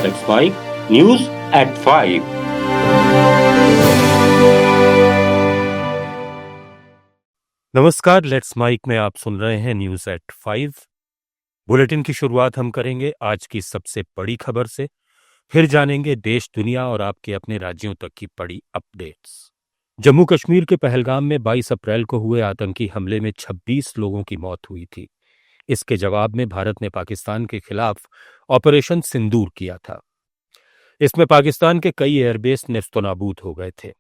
Let's Mike News at 5. नमस्कार, let's mic में आप सुन रहे हैं न्यूज एट 5। बुलेटिन की शुरुआत हम करेंगे आज की सबसे बड़ी खबर से। फिर जानेंगे देश, दुनिया और आपके अपने राज्यों तक की बड़ी अपडेट्स। जम्मू कश्मीर के पहलगाम में 22 अप्रैल को हुए आतंकी हमले में 26 लोगों की मौत हुई थी। इसके जवाब में भारत ने पाकिस्तान के खिलाफ ऑपरेशन सिंदूर किया था। इसमें पाकिस्तान के कई एयरबेस नेस्तनाबूद हो गए थे।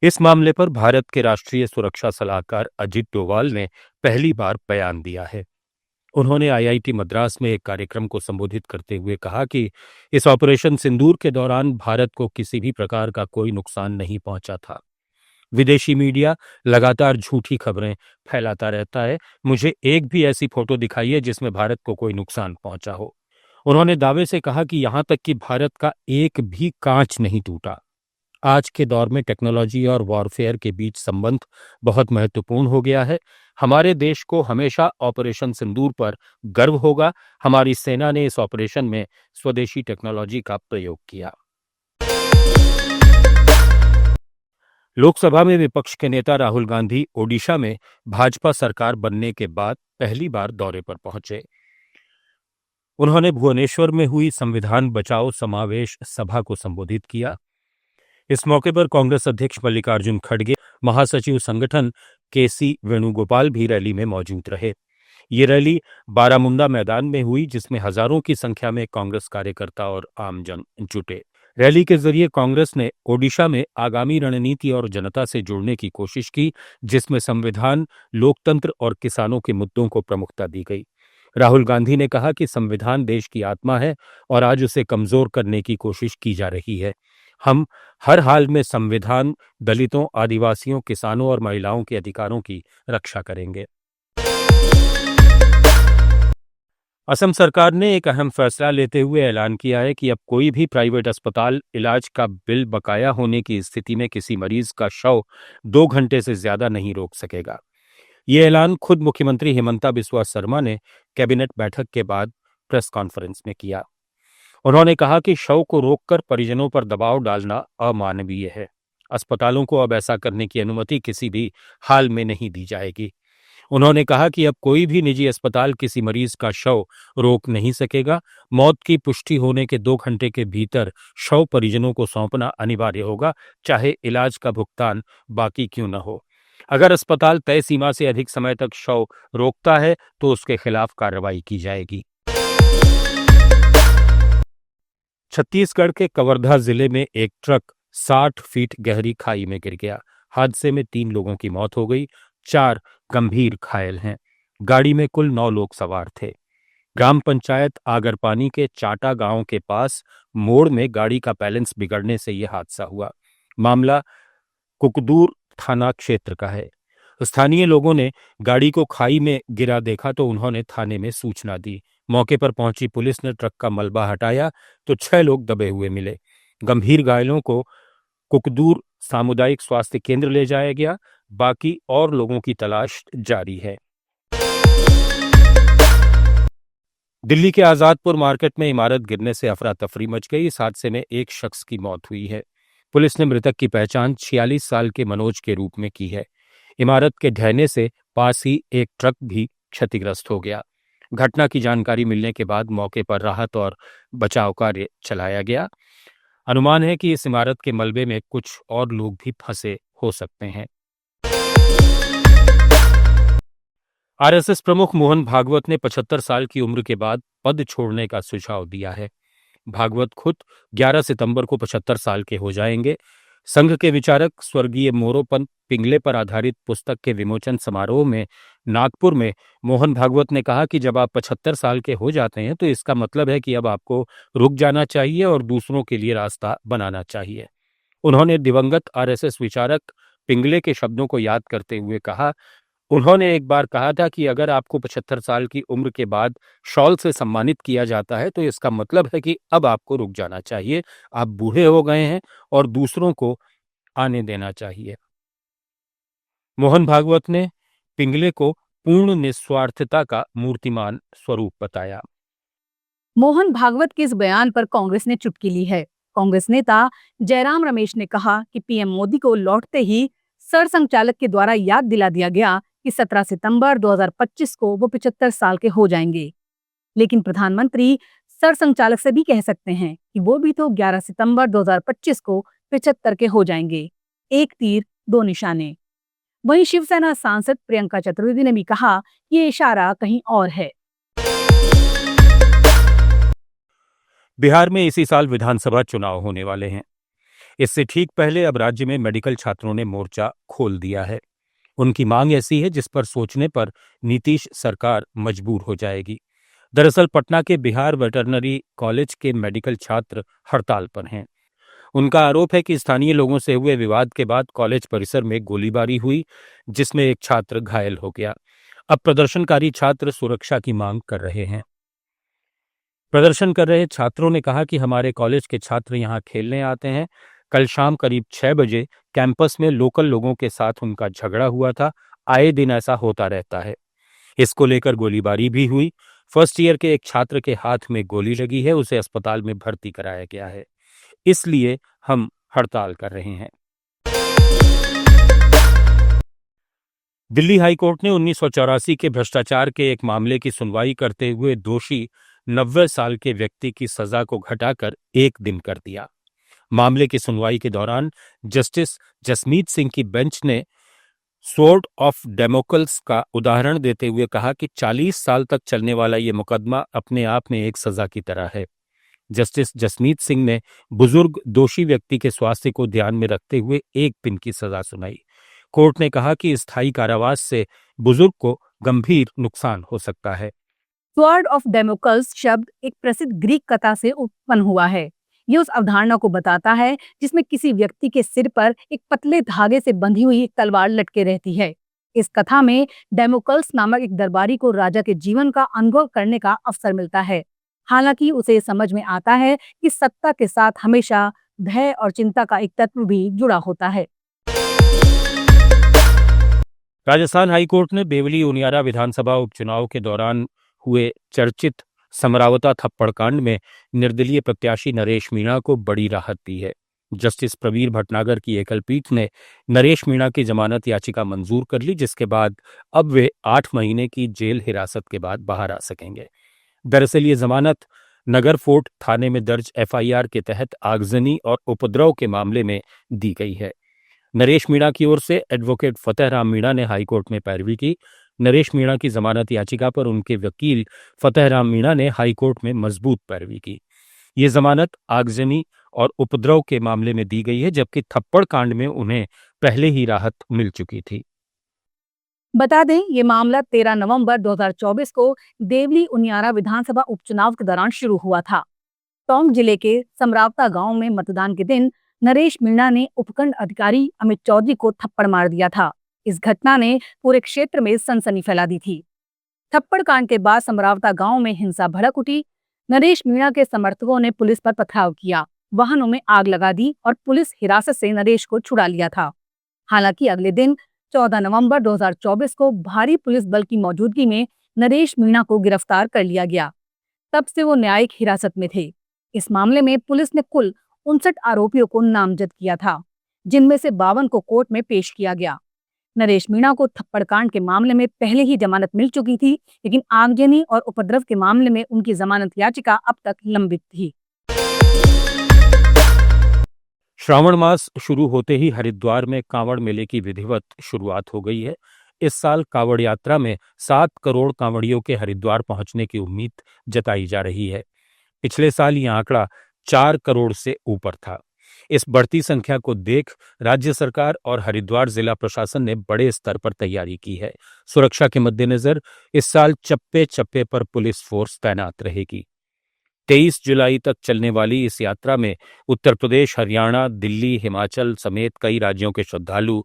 इस मामले पर भारत के राष्ट्रीय सुरक्षा सलाहकार अजित डोवाल ने पहली बार बयान दिया है। उन्होंने आईआईटी मद्रास में एक कार्यक्रम को संबोधित करते हुए कहा कि इस ऑपरेशन सिंदूर के दौरान भारत को किसी भी प्रकार का कोई नुकसान नहीं पहुंचा था। विदेशी मीडिया लगातार झूठी खबरें फैलाता रहता है। मुझे एक भी ऐसी फोटो दिखाइए जिसमें भारत को कोई नुकसान पहुंचा हो। उन्होंने दावे से कहा कि यहां तक कि भारत का एक भी कांच नहीं टूटा। आज के दौर में टेक्नोलॉजी और वॉरफेयर के बीच संबंध बहुत महत्वपूर्ण हो गया है। हमारे देश को हमेशा ऑपरेशन सिंदूर पर गर्व होगा। हमारी सेना ने इस ऑपरेशन में स्वदेशी टेक्नोलॉजी का प्रयोग किया। लोकसभा में विपक्ष के नेता राहुल गांधी ओडिशा में भाजपा सरकार बनने के बाद पहली बार दौरे पर पहुंचे। उन्होंने भुवनेश्वर में हुई संविधान बचाओ समावेश सभा को संबोधित किया। इस मौके पर कांग्रेस अध्यक्ष मल्लिकार्जुन खड़गे, महासचिव संगठन केसी वेणुगोपाल भी रैली में मौजूद रहे। ये रैली बारामुंडा मैदान में हुई, जिसमें हजारों की संख्या में कांग्रेस कार्यकर्ता और आमजन जुटे। रैली के जरिए कांग्रेस ने ओडिशा में आगामी रणनीति और जनता से जुड़ने की कोशिश की, जिसमें संविधान, लोकतंत्र और किसानों के मुद्दों को प्रमुखता दी गई। राहुल गांधी ने कहा कि संविधान देश की आत्मा है और आज उसे कमजोर करने की कोशिश की जा रही है। हम हर हाल में संविधान, दलितों, आदिवासियों, किसानों और महिलाओं के अधिकारों की रक्षा करेंगे। असम सरकार ने एक अहम फैसला लेते हुए ऐलान किया है कि अब कोई भी प्राइवेट अस्पताल इलाज का बिल बकाया होने की स्थिति में किसी मरीज का शव 2 घंटे से ज्यादा नहीं रोक सकेगा। ये ऐलान खुद मुख्यमंत्री हिमंता बिस्वा शर्मा ने कैबिनेट बैठक के बाद प्रेस कॉन्फ्रेंस में किया। उन्होंने कहा कि शव को रोककर परिजनों पर दबाव डालना अमानवीय है। अस्पतालों को अब ऐसा करने की अनुमति किसी भी हाल में नहीं दी जाएगी। उन्होंने कहा कि अब कोई भी निजी अस्पताल किसी मरीज का शव रोक नहीं सकेगा। मौत की पुष्टि होने के 2 घंटे के भीतर शव परिजनों को सौंपना अनिवार्य होगा, चाहे इलाज का भुगतान बाकी क्यों न हो। अगर अस्पताल तय सीमा से अधिक समय तक शव रोकता है तो उसके खिलाफ कार्रवाई की जाएगी। छत्तीसगढ़ के कवर्धा जिले में एक ट्रक 60 फीट गहरी खाई में गिर गया। हादसे में 3 लोगों की मौत हो गई, 4 गंभीर घायल हैं। गाड़ी में कुल 9 लोग सवार थे। ग्राम पंचायत आगरपानी के चाटा गांव के पास मोड़ में गाड़ी का बैलेंस बिगड़ने से यह हादसा हुआ। मामला कुकदूर थाना क्षेत्र का है। स्थानीय लोगों ने गाड़ी को खाई में गिरा देखा तो उन्होंने थाने में सूचना दी। मौके पर पहुंची पुलिस ने ट्रक का मलबा हटाया तो 6 लोग दबे हुए मिले। गंभीर घायलों को कुकदूर सामुदायिक स्वास्थ्य केंद्र ले जाया गया। बाकी और लोगों की तलाश जारी है। दिल्ली के आजादपुर मार्केट में इमारत गिरने से अफरा तफरी मच गई। इस हादसे में एक शख्स की मौत हुई है। पुलिस ने मृतक की पहचान 46 साल के मनोज के रूप में की है। इमारत के ढहने से पास ही एक ट्रक भी क्षतिग्रस्त हो गया। घटना की जानकारी मिलने के बाद मौके पर राहत और बचाव कार्य चलाया गया। अनुमान है कि इस इमारत के मलबे में कुछ और लोग भी फंसे हो सकते हैं। आरएसएस प्रमुख मोहन भागवत ने 75 साल की उम्र के बाद पद छोड़ने का सुझाव दिया है। भागवत खुद 11 सितंबर को 75 साल के हो जाएंगे। संघ के विचारक स्वर्गीय मोरोपंत पिंगले पर आधारित पुस्तक के विमोचन समारोह में नागपुर में मोहन भागवत ने कहा कि जब आप 75 साल के हो जाते हैं तो इसका मतलब है कि अब आपको रुक जाना चाहिए और दूसरों के लिए रास्ता बनाना चाहिए। उन्होंने दिवंगत आरएसएस विचारक पिंगले के शब्दों को याद करते हुए कहा, उन्होंने एक बार कहा था कि अगर आपको 75 साल की उम्र के बाद शॉल से सम्मानित किया जाता है तो इसका मतलब है कि अब आपको रुक जाना चाहिए। आप बूढ़े हो गए हैं और दूसरों को आने देना चाहिए। मोहन भागवत ने पिंगले को पूर्ण निस्वार्थता का मूर्तिमान स्वरूप बताया। मोहन भागवत के इस बयान पर कांग्रेस ने चुटकी ली है। कांग्रेस नेता जयराम रमेश ने कहा कि पीएम मोदी को लौटते ही सरसंघचालक के द्वारा याद दिला दिया गया कि 17 सितंबर 2025 को वो 75 साल के हो जाएंगे। लेकिन प्रधानमंत्री सरसंघचालक से भी कह सकते हैं कि वो भी तो 11 सितंबर 2025 को 75 के हो जाएंगे। एक तीर दो निशाने। वहीं शिवसेना सांसद प्रियंका चतुर्वेदी ने भी कहा कि ये इशारा कहीं और है। बिहार में इसी साल विधानसभा चुनाव होने वाले हैं। इससे ठीक पहले अब राज्य में मेडिकल छात्रों ने मोर्चा खोल दिया है। उनकी मांग ऐसी है जिस पर सोचने पर नीतीश सरकार मजबूर हो जाएगी। दरअसल पटना के बिहार वेटरनरी कॉलेज के मेडिकल छात्र हड़ताल पर हैं। उनका आरोप है कि स्थानीय लोगों से हुए विवाद के बाद कॉलेज परिसर में गोलीबारी हुई, जिसमें एक छात्र घायल हो गया। अब प्रदर्शनकारी छात्र सुरक्षा की मांग कर रहे हैं। प्रदर्शन कर रहे छात्रों ने कहा कि हमारे कॉलेज के छात्र यहाँ खेलने आते हैं। कल शाम करीब 6 बजे कैंपस में लोकल लोगों के साथ उनका झगड़ा हुआ था। आए दिन ऐसा होता रहता है। इसको लेकर गोलीबारी भी हुई। फर्स्ट ईयर के एक छात्र के हाथ में गोली लगी है, उसे अस्पताल में भर्ती कराया गया है। इसलिए हम हड़ताल कर रहे हैं। दिल्ली हाईकोर्ट ने 1984 के भ्रष्टाचार के एक मामले की सुनवाई करते हुए दोषी 90 साल के व्यक्ति की सजा को घटाकर 1 दिन कर दिया। मामले की सुनवाई के दौरान जस्टिस जसमीत सिंह की बेंच ने स्वॉर्ड ऑफ डेमोक्लेस का उदाहरण देते हुए कहा कि 40 साल तक चलने वाला ये मुकदमा अपने आप में एक सजा की तरह है। जस्टिस जसमीत सिंह ने बुजुर्ग दोषी व्यक्ति के स्वास्थ्य को ध्यान में रखते हुए 1 दिन की सजा सुनाई। कोर्ट ने कहा कि स्थायी कारावास से बुजुर्ग को गंभीर नुकसान हो सकता है। स्वॉर्ड ऑफ डेमोक्लेस शब्द एक प्रसिद्ध ग्रीक कथा से उत्पन्न हुआ है। ये उस अवधारणा को बताता है जिसमें किसी व्यक्ति के सिर पर एक पतले धागे से बंधी हुई एक तलवार लटके रहती है। इस कथा में डेमोक्लेस नामक एक दरबारी को राजा के जीवन का अनुभव करने का अवसर मिलता है। हालांकि उसे समझ में आता है कि सत्ता के साथ हमेशा भय और चिंता का एक तत्व भी जुड़ा होता है। राजस्थान हाईकोर्ट ने बेवली उनियारा विधानसभा उपचुनाव के दौरान हुए चर्चित समरावता थप्पड़ कांड में निर्दलीय प्रत्याशी नरेश मीणा को बड़ी राहत दी है। जस्टिस प्रवीर भटनागर की एकल पीठ ने नरेश मीणा की जमानत याचिका मंजूर कर ली, जिसके बाद अब वे 8 महीने की जेल हिरासत के बाद बाहर आ सकेंगे। दरअसल ये जमानत नगर फोर्ट थाने में दर्ज एफआईआर के तहत आगजनी और उपद्रव के मामले में दी गई है। नरेश मीणा की ओर से एडवोकेट फतेह राम मीणा ने हाईकोर्ट में पैरवी की। नरेश मीणा की जमानत याचिका पर उनके वकील फतेह राम मीणा ने हाईकोर्ट में मजबूत पैरवी की। ये जमानत आगजनी और उपद्रव के मामले में दी गई है, जबकि थप्पड़ कांड में उन्हें पहले ही राहत मिल चुकी थी। बता दें, ये मामला 13 नवंबर 2024 को देवली उनियारा विधानसभा उपचुनाव के दौरान शुरू हुआ था। टोंक जिले के समरावता गांव में मतदान के दिन नरेश मीणा ने उपखंड अधिकारी अमित चौधरी को थप्पड़ मार दिया था। इस घटना ने पूरे क्षेत्र में सनसनी फैला दी थी। थप्पड़ कांड के बाद समरावता गांव में हिंसा भड़क उठी। नरेश मीणा के समर्थकों ने पुलिस पर पथराव किया, वाहनों में आग लगा दी और पुलिस हिरासत से नरेश को छुड़ा लिया था। हालांकि अगले दिन 14 नवंबर 2024 को भारी पुलिस बल की मौजूदगी में नरेश मीणा को गिरफ्तार कर लिया गया। तब से वो न्यायिक हिरासत में थे। इस मामले में पुलिस ने कुल 59 आरोपियों को नामजद किया था, जिनमें से 52 को कोर्ट में पेश किया गया। नरेश मीणा को थप्पड़ कांड के मामले में पहले ही जमानत मिल चुकी थी, लेकिन आगजनी और उपद्रव के मामले में उनकी जमानत याचिका अब तक लंबित थी। श्रावण मास शुरू होते ही हरिद्वार में कांवड़ मेले की विधिवत शुरुआत हो गई है। इस साल कांवड़ यात्रा में 7 करोड़ कांवड़ियों के हरिद्वार पहुंचने की उम्मीद जताई जा रही है। पिछले साल यह आंकड़ा 4 करोड़ से ऊपर था। इस बढ़ती संख्या को देख राज्य सरकार और हरिद्वार जिला प्रशासन ने बड़े स्तर पर तैयारी की है। सुरक्षा के मद्देनजर इस साल चप्पे चप्पे पर पुलिस फोर्स तैनात रहेगी। 23 जुलाई तक चलने वाली इस यात्रा में उत्तर प्रदेश, हरियाणा, दिल्ली, हिमाचल समेत कई राज्यों के श्रद्धालु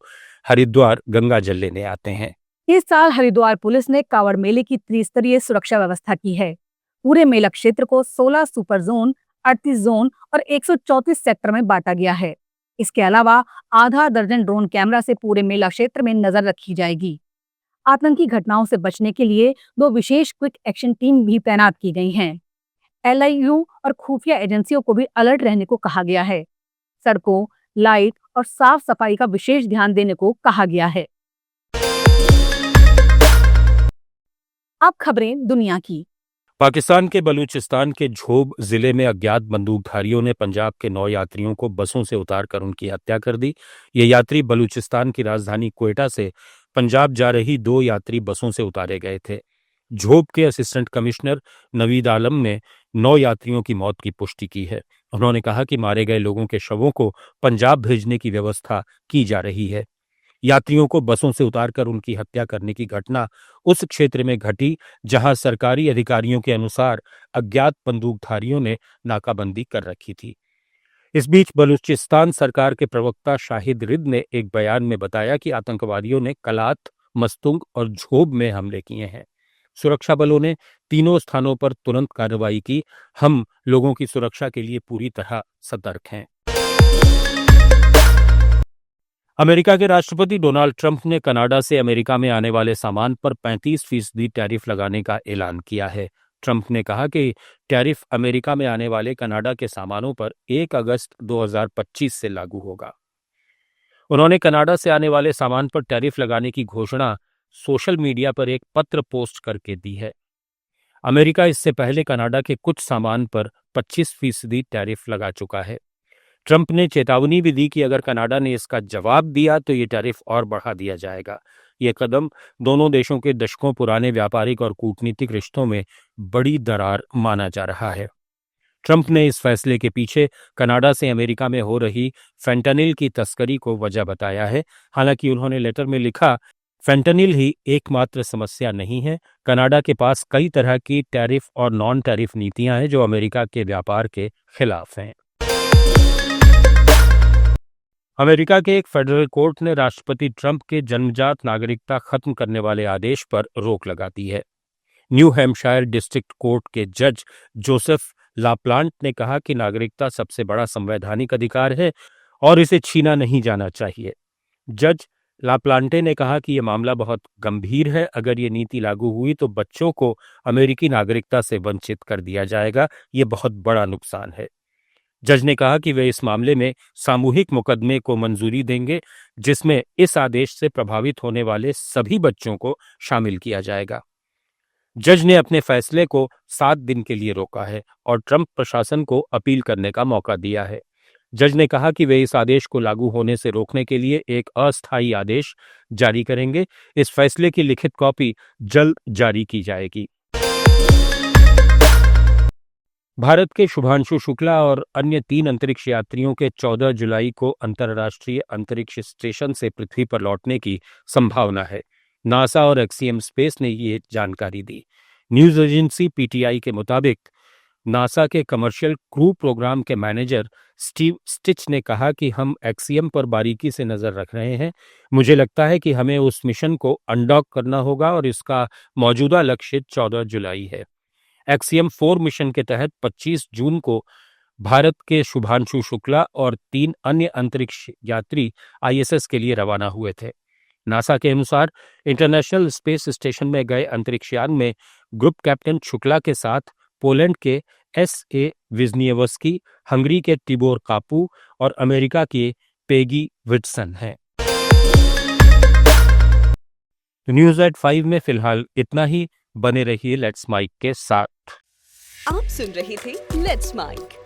हरिद्वार गंगा जल लेने आते हैं। इस साल हरिद्वार पुलिस ने कांवड़ मेले की त्रिस्तरीय सुरक्षा व्यवस्था की है। पूरे मेला क्षेत्र को 16 सुपर जोन, 38 जोन और 134 सेक्टर में बांटा गया है। इसके अलावा आधा दर्जन ड्रोन कैमरा से पूरे मेला क्षेत्र में नजर रखी जाएगी। आतंकी घटनाओं से बचने के लिए 2 विशेष क्विक एक्शन टीम भी तैनात की गई हैं। LIU और खुफिया एजेंसियों को भी अलर्ट रहने को कहा गया है। सड़कों, लाइट और साफ सफाई का विशेष ध्यान देने को कहा गया है। अब खबरें दुनिया की। पाकिस्तान के बलूचिस्तान के झोब जिले में अज्ञात बंदूकधारियों ने पंजाब के 9 यात्रियों को बसों से उतारकर उनकी हत्या कर दी। ये यात्री बलूचिस्तान की राजधानी क्वेटा से पंजाब जा रही 2 यात्री बसों से उतारे गए थे। झोब के असिस्टेंट कमिश्नर नवीद आलम ने 9 यात्रियों की मौत की पुष्टि की है। उन्होंने कहा कि मारे गए लोगों के शवों को पंजाब भेजने की व्यवस्था की जा रही है। यात्रियों को बसों से उतारकर उनकी हत्या करने की घटना उस क्षेत्र में घटी जहां सरकारी अधिकारियों के अनुसार अज्ञात बंदूकधारियों ने नाकाबंदी कर रखी थी। इस बीच बलूचिस्तान सरकार के प्रवक्ता शाहिद रिद ने एक बयान में बताया कि आतंकवादियों ने कलात, मस्तुंग और झोब में हमले किए हैं। सुरक्षा बलों ने तीनों स्थानों पर तुरंत कार्रवाई की। हम लोगों की सुरक्षा के लिए पूरी तरह सतर्क हैं। अमेरिका के राष्ट्रपति डोनाल्ड ट्रंप ने कनाडा से अमेरिका में आने वाले सामान पर 35% टैरिफ लगाने का ऐलान किया है। ट्रंप ने कहा कि टैरिफ अमेरिका में आने वाले कनाडा के सामानों पर 1 अगस्त 2025 से लागू होगा। उन्होंने कनाडा से आने वाले सामान पर टैरिफ लगाने की घोषणा सोशल मीडिया पर एक पत्र पोस्ट करके दी है। अमेरिका इससे पहले कनाडा के कुछ सामान पर 25% टैरिफ लगा चुका है। ट्रंप ने चेतावनी भी दी कि अगर कनाडा ने इसका जवाब दिया तो ये टैरिफ और बढ़ा दिया जाएगा। ये कदम दोनों देशों के दशकों पुराने व्यापारिक और कूटनीतिक रिश्तों में बड़ी दरार माना जा रहा है। ट्रंप ने इस फैसले के पीछे कनाडा से अमेरिका में हो रही फेंटानिल की तस्करी को वजह बताया है। हालांकि उन्होंने लेटर में लिखा, फेंटानिल ही एकमात्र समस्या नहीं है। कनाडा के पास कई तरह की टैरिफ और नॉन टैरिफ नीतियां हैं जो अमेरिका के व्यापार के खिलाफ हैं। अमेरिका के एक फेडरल कोर्ट ने राष्ट्रपति ट्रंप के जन्मजात नागरिकता खत्म करने वाले आदेश पर रोक लगा दी है। न्यू हैम्पशायर डिस्ट्रिक्ट कोर्ट के जज जोसेफ लाप्लांट ने कहा कि नागरिकता सबसे बड़ा संवैधानिक अधिकार है और इसे छीना नहीं जाना चाहिए। जज लाप्लांटे ने कहा कि यह मामला बहुत गंभीर है। अगर ये नीति लागू हुई तो बच्चों को अमेरिकी नागरिकता से वंचित कर दिया जाएगा। ये बहुत बड़ा नुकसान है। जज ने कहा कि वे इस मामले में सामूहिक मुकदमे को मंजूरी देंगे जिसमें इस आदेश से प्रभावित होने वाले सभी बच्चों को शामिल किया जाएगा। जज ने अपने फैसले को 7 दिन के लिए रोका है और ट्रंप प्रशासन को अपील करने का मौका दिया है। जज ने कहा कि वे इस आदेश को लागू होने से रोकने के लिए एक अस्थायी आदेश जारी करेंगे। इस फैसले की लिखित कॉपी जल्द जारी की जाएगी। भारत के शुभांशु शुक्ला और अन्य 3 अंतरिक्ष यात्रियों के 14 जुलाई को अंतर्राष्ट्रीय अंतरिक्ष स्टेशन से पृथ्वी पर लौटने की संभावना है। नासा और एक्सियम स्पेस ने ये जानकारी दी। न्यूज एजेंसी PTI के मुताबिक नासा के कमर्शियल क्रू प्रोग्राम के मैनेजर स्टीव स्टिच ने कहा कि हम एक्सियम पर बारीकी से नजर रख रहे हैं। मुझे लगता है कि हमें उस मिशन को अनडॉक करना होगा और इसका मौजूदा लक्ष्य 14 जुलाई है। एक्सियम 4 मिशन के तहत 25 जून को भारत के शुभांशु शुक्ला और 3 अन्य अंतरिक्ष यात्री ISS के लिए रवाना हुए थे। नासा के अनुसार इंटरनेशनल स्पेस स्टेशन में गए अंतरिक्षयान में ग्रुप कैप्टन शुक्ला के साथ पोलैंड के SA विज़निएवस्की, हंगरी के टिबोर कापू और अमेरिका के पेगी विटसन हैं। न्यूज़ एट 5 में फिलहाल इतना ही। बने रहिए लेट्स माइक के साथ। आप सुन रहे थे लेट्स माइक।